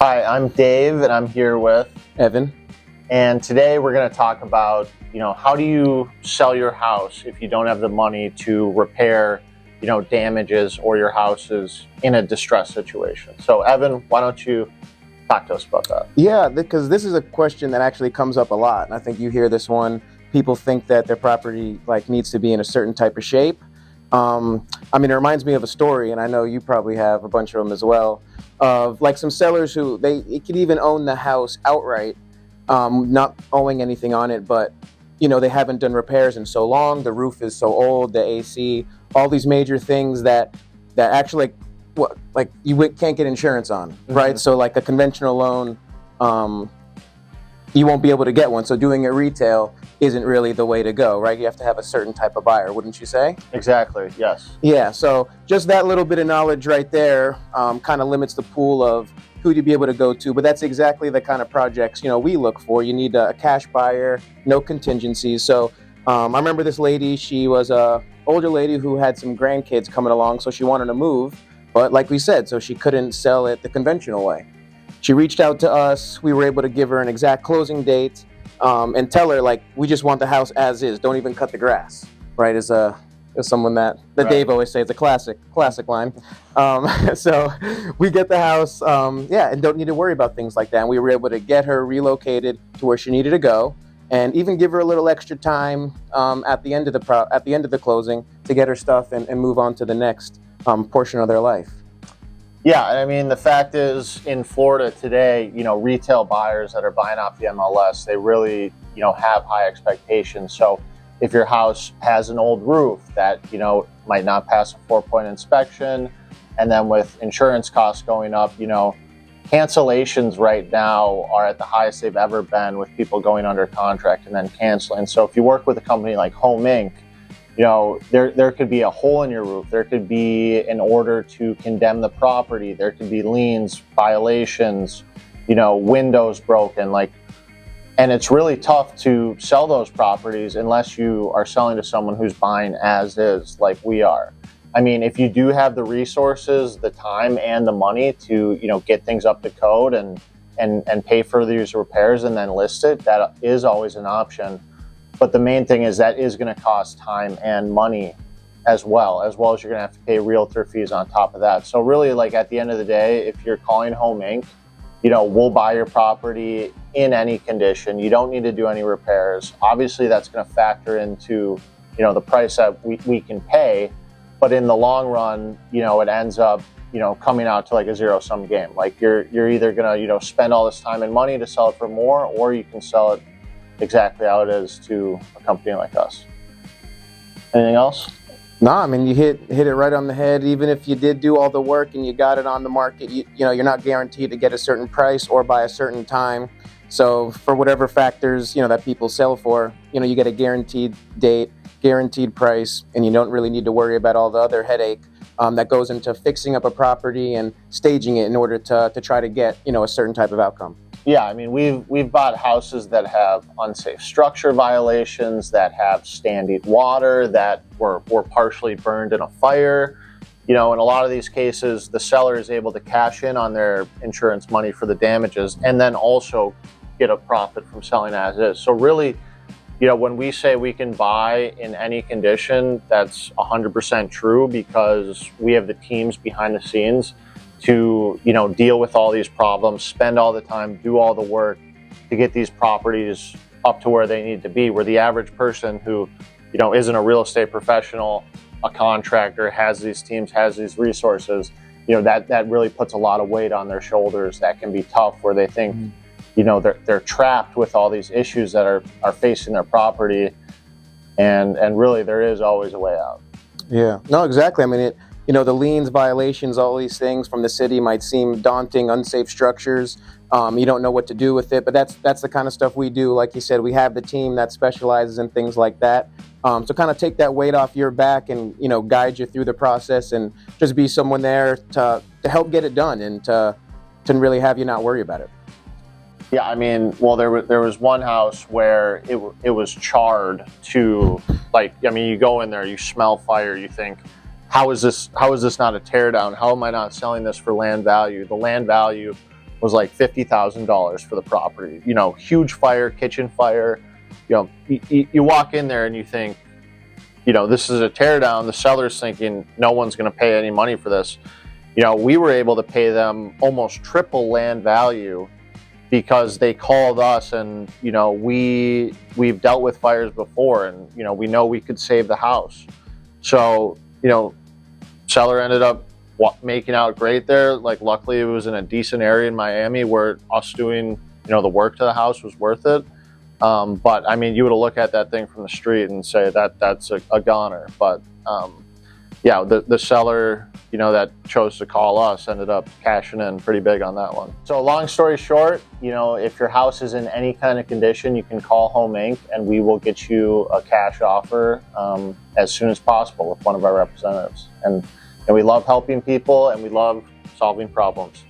Hi, I'm Dave, and I'm here with Evan. And today we're going to talk about, how do you sell your house if you don't have the money to repair, damages or your house is in a distress situation. So, Evan, why don't you talk to us about that? Yeah, because this is a question that actually comes up a lot. And I think you hear this one. People think that their property needs to be in a certain type of shape. It reminds me of a story, and I know you probably have a bunch of them as well, of some sellers who they could even own the house outright, not owing anything on it, but they haven't done repairs in so long. The roof is so old, the AC, all these major things that actually you can't get insurance on, Mm-hmm. right? So a conventional loan, you won't be able to get one. So doing it retail isn't really the way to go, right? You have to have a certain type of buyer, wouldn't you say? Exactly, yes. Yeah, so just that little bit of knowledge right there kind of limits the pool of who to be able to go to, but that's exactly the kind of projects, we look for. You need a cash buyer, no contingencies. So I remember this lady, she was a older lady who had some grandkids coming along, so she wanted to move, but like we said, so she couldn't sell it the conventional way. She reached out to us. We were able to give her an exact closing date and tell her, we just want the house as is. Don't even cut the grass, right? As someone that Right. Dave always says, a classic line. So we get the house, and don't need to worry about things like that. And we were able to get her relocated to where she needed to go, and even give her a little extra time at the end of the closing to get her stuff and move on to the next portion of their life. Yeah, the fact is, in Florida today, retail buyers that are buying off the MLS, they really, have high expectations. So if your house has an old roof that, might not pass a 4-point inspection, and then with insurance costs going up, cancellations right now are at the highest they've ever been, with people going under contract and then canceling. So if you work with a company like Homeinc, there could be a hole in your roof. There could be an order to condemn the property. There could be liens, violations, windows broken. And it's really tough to sell those properties unless you are selling to someone who's buying as is, like we are. If you do have the resources, the time, and the money to, get things up to code and pay for these repairs and then list it, that is always an option. But the main thing is that is going to cost time and money as well as you're going to have to pay realtor fees on top of that. So really, at the end of the day, if you're calling Homeinc, we'll buy your property in any condition. You don't need to do any repairs. Obviously, that's going to factor into, the price that we can pay. But in the long run, it ends up, coming out to a zero-sum game. You're either going to, spend all this time and money to sell it for more, or you can sell it exactly how it is to a company like us. Anything else? No, you hit it right on the head. Even if you did do all the work and you got it on the market, you're not guaranteed to get a certain price or by a certain time. So for whatever factors, that people sell for, you get a guaranteed date, guaranteed price, and you don't really need to worry about all the other headache that goes into fixing up a property and staging it in order to try to get, a certain type of outcome. Yeah, we've bought houses that have unsafe structure violations, that have standing water, that were partially burned in a fire. In a lot of these cases, the seller is able to cash in on their insurance money for the damages and then also get a profit from selling as is. So really, when we say we can buy in any condition, that's 100% true, because we have the teams behind the scenes to deal with all these problems, spend all the time, do all the work to get these properties up to where they need to be, where the average person who isn't a real estate professional, a contractor, has these teams, has these resources, that really puts a lot of weight on their shoulders. That can be tough, where they think they're trapped with all these issues that are facing their property, and really there is always a way out. Yeah, no, exactly. The liens, violations, all these things from the city might seem daunting. Unsafe structures, you don't know what to do with it, but that's the kind of stuff we do. Like you said, we have the team that specializes in things like that. So kind of take that weight off your back and guide you through the process, and just be someone there to help get it done, and to really have you not worry about it. Yeah, there was one house where it was charred to, you go in there, you smell fire, you think, how is this not a tear down? How am I not selling this for land value? The land value was like $50,000 for the property. You know, huge fire, kitchen fire. You know, you walk in there and you think, you know, this is a tear down. The seller's thinking no one's going to pay any money for this. You know, we were able to pay them almost triple land value because they called us, and you know, we've dealt with fires before, and you know, we know we could save the house. So you know, seller ended up making out great there. Like, luckily it was in a decent area in Miami where us doing, you know, the work to the house was worth it. But I mean, you would look at that thing from the street and say that that's a goner. But yeah, the seller, you know, that chose to call us ended up cashing in pretty big on that one. So long story short, you know, if your house is in any kind of condition, you can call Homeinc and we will get you a cash offer as soon as possible with one of our representatives. And we love helping people and we love solving problems.